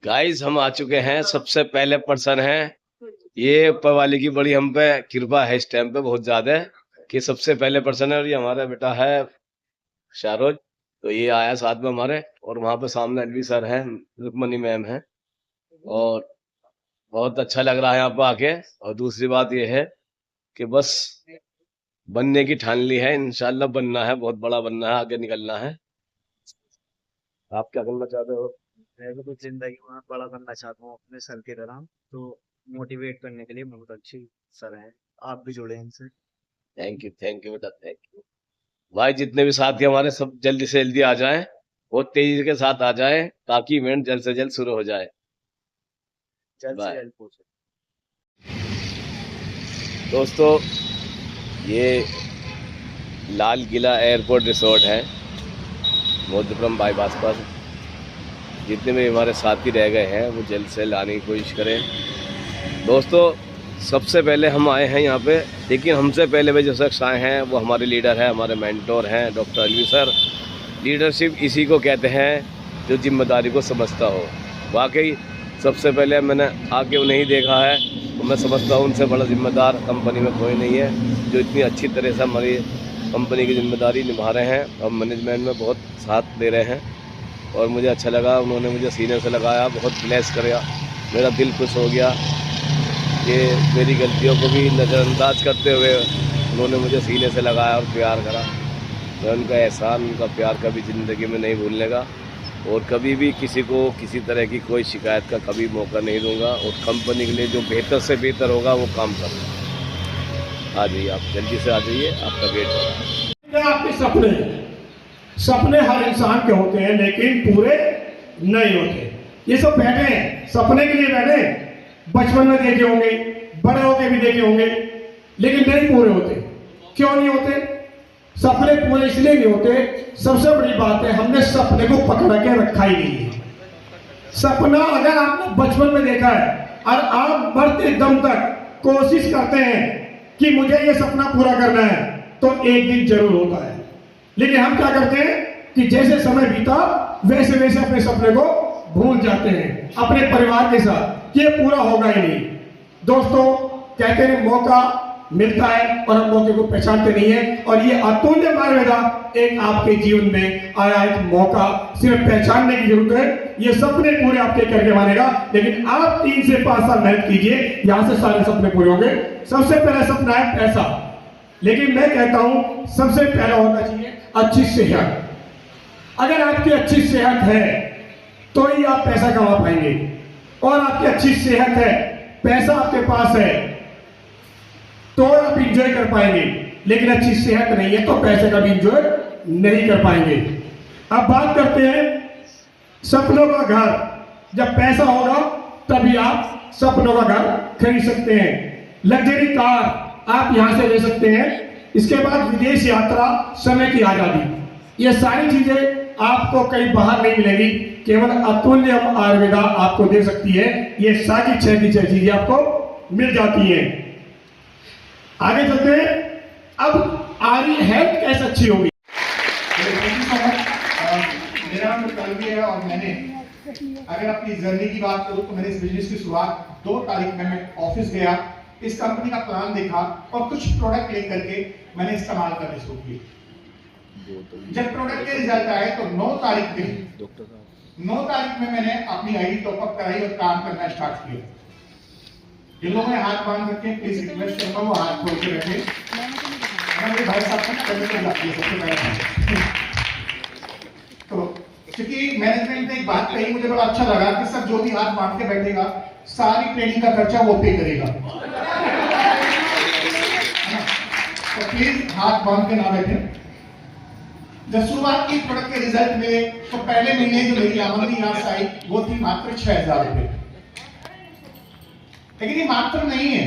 Guys हम आ चुके हैं, सबसे पहले पर्सन है ये। ऊपर वाले की बड़ी हम पे कृपा है इस टाइम पे बहुत ज्यादा कि सबसे पहले पर्सन है। और ये हमारा बेटा है शाहरुज, तो ये आया साथ में हमारे। और वहां पे सामने अलवी सर है, रुक्मणी मैम है। और बहुत अच्छा लग रहा है यहाँ पे आके। और दूसरी बात ये है कि बस बनने की ठान ली है, इंशाल्लाह बनना है, बहुत बड़ा बनना है, आगे निकलना है। आप क्या करना चाहते हो? मैं भी कुछ जिंदगी में बड़ा करना चाहता हूँ अपने सर की तरह। तो मोटिवेट करने के लिए बहुत अच्छी सर हैं, आप भी जुड़े इनसे। थैंक यू बेटा, थैंक यू। भाई जितने भी साथी हमारे सब जल्दी से जल्दी आ जाएं, बहुत तेजी के साथ आ जाएं ताकि इवेंट जल्द से जल्द शुरू हो जाए। जल्द से बाय जल्द पूछो। दोस्तों, ये लाल किला एयरपोर्ट रिसोर्ट है मोदीपुरम बाईपास पर। जितने भी हमारे साथी रह गए हैं वो जल्द से लाने की कोशिश करें। दोस्तों, सबसे पहले हम आए हैं यहाँ पे, लेकिन हमसे पहले भी जो शख्स आए हैं वो हमारे लीडर हैं, हमारे मेंटोर हैं डॉक्टर अलवी सर। लीडरशिप इसी को कहते हैं जो जिम्मेदारी को समझता हो। वाकई सबसे पहले मैंने आके उन्हें ही देखा है, तो मैं समझता हूँ उनसे बड़ा जिम्मेदार कंपनी में कोई नहीं है, जो इतनी अच्छी तरह से हमारी कंपनी की जिम्मेदारी निभा रहे हैं और मैनेजमेंट में बहुत साथ दे रहे हैं। और मुझे अच्छा लगा, उन्होंने मुझे सीने से लगाया, बहुत ब्लेस किया, मेरा दिल खुश हो गया कि मेरी गलतियों को भी नज़रअंदाज करते हुए उन्होंने मुझे सीने से लगाया और प्यार करा। मैं उनका एहसान, उनका प्यार कभी ज़िंदगी में नहीं भूलने का, और कभी भी किसी को किसी तरह की कोई शिकायत का कभी मौका नहीं दूंगा। और कंपनी के लिए जो बेहतर से बेहतर होगा वो काम करूँगा। आ जाइए, आप जल्दी से आ जाइए, आपका वेट हो रहा है। आपके सपने हर इंसान के होते हैं, लेकिन पूरे नहीं होते। ये सब बैठे हैं, सपने के लिए बैठे हैं। बचपन में देखे होंगे, बड़े होके भी देखे होंगे, लेकिन नहीं पूरे होते। क्यों नहीं होते? सपने पूरे इसलिए नहीं होते, सबसे बड़ी बात है हमने सपने को पकड़ के रखा ही नहीं है। सपना अगर आपने बचपन में देखा है और आप मरते दम तक कोशिश करते हैं कि मुझे ये सपना पूरा करना है, तो एक दिन जरूर होता है। लेकिन हम क्या करते हैं कि जैसे समय बीता वैसे वैसे अपने सपने को भूल जाते हैं अपने परिवार के साथ, कि ये पूरा होगा ही नहीं। दोस्तों, कहते हैं मौका मिलता है और हम मौके को पहचानते नहीं है। और ये अतुल्य मार्गदा एक आपके जीवन में आया एक मौका, सिर्फ पहचानने की जरूरत है। ये सपने पूरे आपके करके मानेगा, लेकिन आप 3 से 5 साल मेहनत कीजिए, यहां से सारे सपने पूरे होंगे। सबसे पहला सपना है पैसा, लेकिन मैं कहता हूं सबसे पहला होना चाहिए अच्छी सेहत। अगर आपकी अच्छी सेहत है तो ही आप पैसा कमा पाएंगे। और आपकी अच्छी सेहत है, पैसा आपके पास है, तो आप इंजॉय कर पाएंगे। लेकिन अच्छी सेहत नहीं है तो पैसे का भी इंजॉय नहीं कर पाएंगे। अब बात करते हैं सपनों का घर। जब पैसा होगा तभी आप सपनों का घर खरीद सकते हैं। लग्जरी कार आप यहां से ले सकते हैं। इसके बाद विदेश यात्रा, समय की आजादी, ये सारी चीजें आपको कहीं बाहर नहीं मिलेगी, केवल अतुल्य आयुर्वेदा आपको दे सकती है। ये सारी 6 की 6 चीजें आपको मिल जाती हैं। आगे चलते हैं। अब आरी हेल्थ कैसे अच्छी होगी? मेरा नाम अलवी है और मैंने, अगर अपनी जर्नी की बात करूं तो मैंने इस बिजनेस की शुरुआत 2 तारीख में मैं ऑफिस गया, इस कंपनी का प्लान देखा और कुछ प्रोडक्ट लेकर के मैंने इस्तेमाल करने शुरू किए। जब प्रोडक्ट के रिजल्ट आए तो 9 तारीख में मैंने अपनी आईडी टॉपअप कराई और काम करना स्टार्ट किया। जिन लोगों ने हाथ बांध रखे प्लीज रिक्वेस्ट करूंगा वो हाथ खोल के रखें। मेरे भाई साहब को करने को लगती है सबसे पहले। तो क्योंकि मैनेजमेंट ने एक बात कही, मुझे बड़ा अच्छा लगा कि सब जो भी हाथ बांध के बैठेगा सारी ट्रेनिंग का खर्चा वो पे करेगा। तो प्लीज हाथ बांध के ना बैठे। जब शुरुआत की प्रोडक्ट के रिजल्ट में, तो पहले महीने जो मेरी आमदनी यहाँ से आई वो थी मात्र 6000 रुपए। लेकिन ये मात्र नहीं है,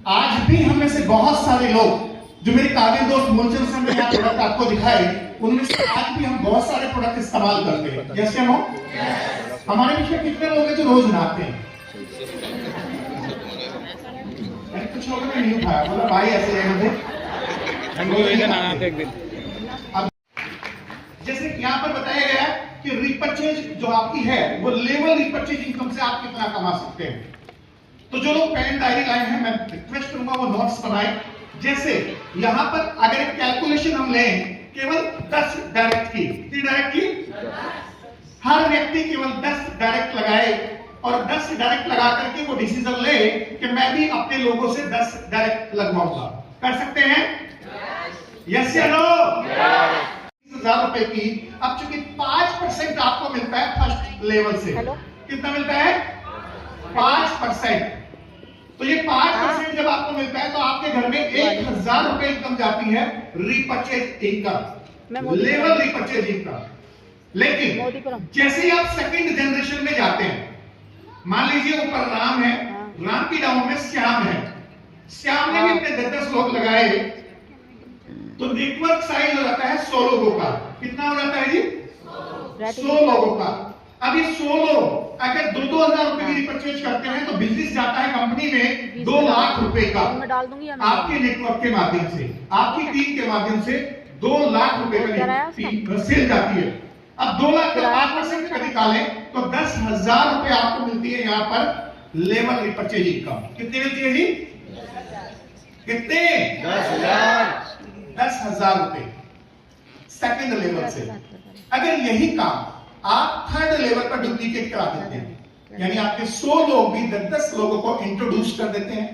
आज भी हम में से बहुत सारे लोग जो मेरे काबिल दोस्त मुलजिम से मैंने यहाँ प्रोडक्ट आपको दिखाए, उनमें से आज भी हम बहुत सारे प्रोडक्ट इस्तेमाल करते हैं। जैसे हमारे बीच में कितने लोग हैं जो रोज नहाते हैं? कुछ लोगों ने नहीं उठाया, बोला भाई ऐसे रहने दे। अब जैसे यहाँ पर बताया गया कि कि रिपर्चेज जो आपकी है वो लेवल रिपर्चेज इनकम से आप कितना कमा सकते हैं। तो जो लोग पेन डायरी लाए हैं, मैं रिक्वेस्ट करूंगा वो नोट्स बनाए। जैसे यहां पर अगर एक कैलकुलेशन हम लें केवल 10 डायरेक्ट की, कितनी डायरेक्ट की, हर व्यक्ति केवल 10 डायरेक्ट लगाए और 10 डायरेक्ट लगा करके वो डिसीजन ले कि मैं भी अपने लोगों से 10 डायरेक्ट लगवाऊंगा। कर सकते हैं? यस या नो? 10,000 रुपए की, अब चूंकि 5% आपको मिलता है फर्स्ट लेवल से, कितना मिलता है? 5%। तो ये 5% जब आपको मिलता है तो आपके घर में 1,000 रुपए इनकम जाती है repurchase income, level repurchase income. लेकिन जैसे ही आप सेकंड जनरेशन में जाते हैं, मान लीजिए ऊपर राम है, राम की डाउन में श्याम है, श्याम ने भी अपने 10 लोग लगाए, तो नेटवर्क साइज हो जाता है 100 लोगों का। कितना हो जाता है जी? 100 लोगों का। अब ये 100 लोग अगर 2,000 रुपए की रिपर्चेज करते हैं तो बिजनेस जाता है कंपनी में 2 लाख रुपए का, आपके नेटवर्क के माध्यम से, आपकी टीम के माध्यम से 2 लाख रुपए का सेल जाती है। अब 2 लाख का 5% का निकालें तो 10,000 रुपए आपको मिलती है यहाँ पर लेवल रिपर्चेज इनकम। कितनी मिलती है जी? कितने? 10,000 रुपए सेकंड लेवल से। अगर यही काम आप थर्ड लेवल पर डुप्लीकेट करा देते हैं, यानी आपके 100 लोग भी 10 लोगों को इंट्रोड्यूस कर देते हैं,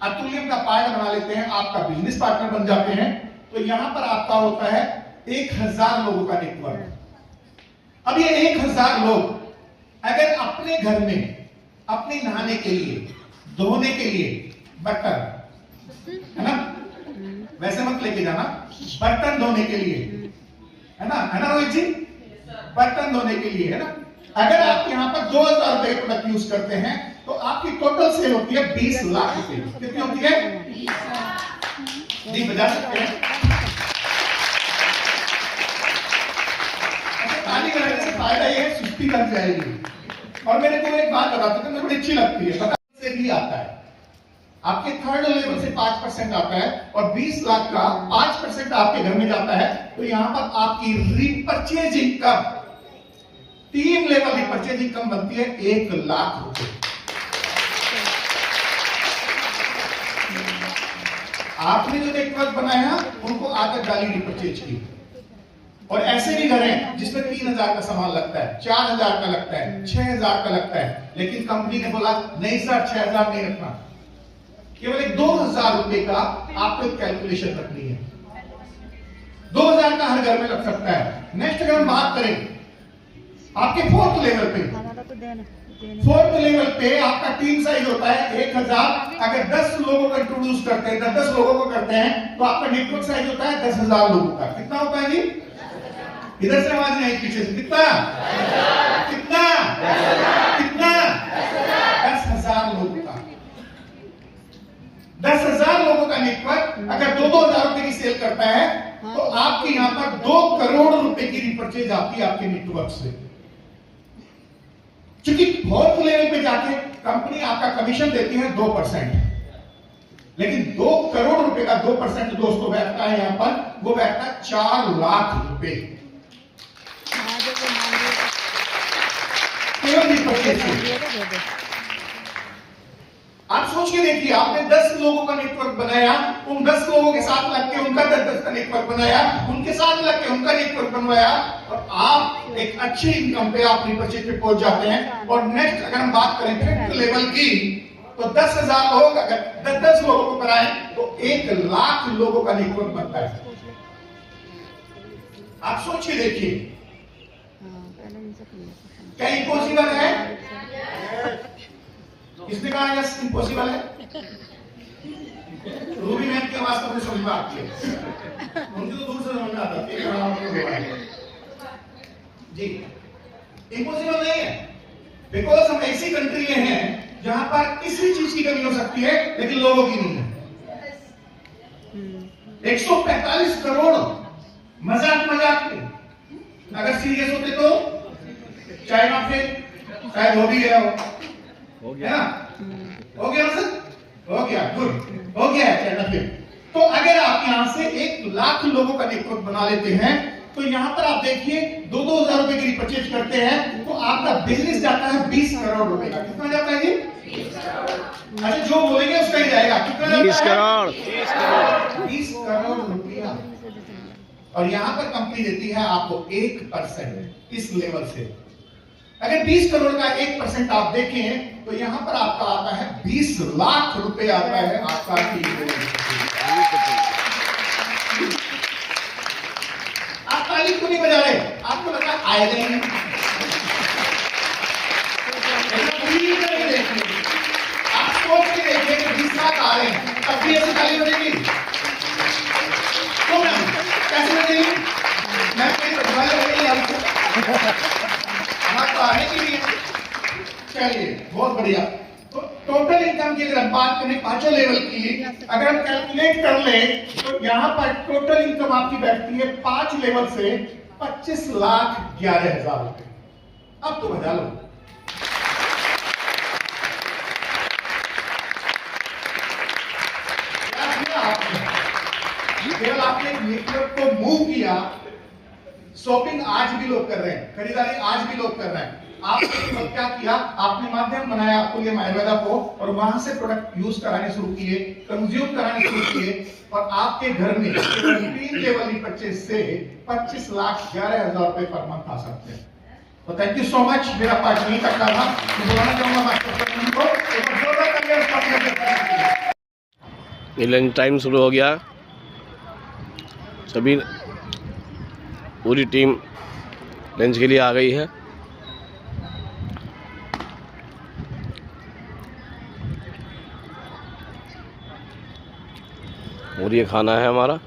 अतुल्यम का पार्ट बना लेते हैं, आपका बिजनेस पार्टनर बन जाते हैं, तो यहां पर आपका होता है 1,000 लोगों का नेटवर्क। अब ये 1,000 लोग अगर अपने घर में अपने नहाने के लिए, धोने के लिए बर्तन, है ना, वैसे मत लेके जाना, बर्तन धोने के लिए, है ना रोहित जी, बर्तन धोने के लिए, है ना, अगर आप यहाँ पर 2,000 रुपए प्रोडक्ट यूज करते हैं तो आपकी टोटल सेल होती है 20 लाख रुपए। कितनी होती है जी? बजा सकते हैं? ताली बजाने से फायदा ये है सुस्ती लग जाएगी। और मेरे को एक बात बताते थे, मुझे बड़ी अच्छी लगती है, पता से भी आता है, आपके थर्ड लेवल से 5% आता है और 20 लाख का 5% आपके घर में जाता है, तो यहां पर आपकी repurchase income, 3 level repurchase income बनती है 1 लाख रुपए। आपने जो नेटवर्क बनाया उनको आदत डाली रिपर्चेज की, और ऐसे भी घर हैं जिसमें 3,000 का सामान लगता है, 4,000 का लगता है, 6,000 का लगता है, लेकिन कंपनी ने बोला नहीं सर 6,000 नहीं रखना, केवल एक 2,000 रुपए का आपको एक कैलकुलेशन रखनी है। 2,000 का हर घर में लग सकता है। नेक्स्ट अगर हम बात करें आपके फोर्थ लेवल पे, फोर्थ लेवल पे आपका टीम साइज होता है 1,000। अगर 10 लोगों को इंट्रोड्यूस करते हैं, 10 लोगों को करते हैं, तो आपका नेटवर्क साइज होता है 10,000 लोगों का। कितना होता है जी? इधर से आवाज नहीं आई, पीछे से। कितना? कितना? कितना? 10,000 लोगों का। 10,000 लोगों का नेटवर्क अगर 2,000 रुपए की सेल करता है तो आपके यहां पर 2 करोड़ रुपए की रिपर्चेज आती है आपके नेटवर्क से। क्योंकि फोर्थ लेवल पे जाके कंपनी आपका कमीशन देती है 2%, लेकिन 2 करोड़ रुपए का 2% दोस्तों बैठता है यहां पर, वो बैठता है 4 लाख रुपए केवल रिपर्चेज से। आप सोच के देखिए, आपने 10 लोगों का नेटवर्क बनाया, उन 10 लोगों के साथ लग के उनका 10 का नेटवर्क बनाया, उनके साथ लग के उनका नेटवर्क बनवाया, और आप एक अच्छी इनकम पे आप रिपर्चेज पे पहुंच जाते हैं। और नेक्स्ट अगर हम बात करें फिफ्थ लेवल की, तो 10,000 लोग अगर 10 लोगों को कराएं तो 1 लाख लोगों का नेटवर्क बनता है। आप सोच के देखिए, क्या इम्पॉसिबल है? किसने कहा यस इम्पॉसिबल है? रूबी मैम की आवाज तो मुझे समझ में आती है, उनकी तो दूर से समझ में आता है जी। इम्पॉसिबल नहीं है, बिकॉज हम ऐसी कंट्री में हैं जहां पर किसी चीज की कमी हो सकती है लेकिन लोगों की नहीं है। 145 करोड़ मजाक में, अगर सीरियस होते तो चाइना से शायद हो भी गया हो गया ना, हो गया सर, हो गया, गुड, हो गया है चाइना फिर। तो अगर आप यहां से 1 लाख लोगों का नेटवर्क बना लेते हैं तो यहाँ पर आप देखिए 2,000 रुपए की परचेज करते हैं तो आपका बिजनेस जाता है 20 करोड़ रुपए का। कितना जाता है जी? 20 करोड़। अच्छा, जो बोलेंगे उसका ही जाएगा। कितना जाता है? 20 करोड़। 20 करोड़ रुपया। और यहाँ पर कंपनी देती है आपको 1% इस लेवल से। अगर 20 करोड़ का 1% आप देखें तो यहाँ पर आपका आता है 20 लाख रुपए आता है आपका। आप ताली क्यों नहीं बजा रहे? आपको लगा आएगा ही नहीं। आप सोच के देखिए कि 20 लाख आ रहे हैं, तब भी ऐसी ताली बजेगी? क्यों मैम? कैसे बजेगी? मैं कोई बजवाने वाली आपको तो आने की भी है। चलिए, बहुत बढ़िया। तो टोटल इनकम की अगर हम बात करें 5 लेवल की, अगर हम कैलकुलेट कर लें तो यहाँ पर टोटल इनकम आपकी बैठती है 5 लेवल से 25,11,000 रुपए। अब तो बजा लो। केवल आपने एक नेटवर्क को मूव किया। शॉपिंग आज भी लोग कर रहे हैं, खरीदारी आज भी लोग कर रहे हैं। आपने क्या किया? आपने माध्यम बनाया आपको ये आयुर्वेदा को, और वहां से प्रोडक्ट यूज कराने शुरू किए, कंज्यूम कराने शुरू किए, और आपके घर में 3 लेवल परचेज से 25,11,000 रुपए पर मंथ आ सकते हैं। तो थैंक यू सो मच। मेरा पार्ट नहीं तक था, तो बुलाना चाहूंगा मास्टर को। ये लंच टाइम शुरू हो गया। सभी पूरी टीम लंच के लिए आ गई है। और ये खाना है हमारा।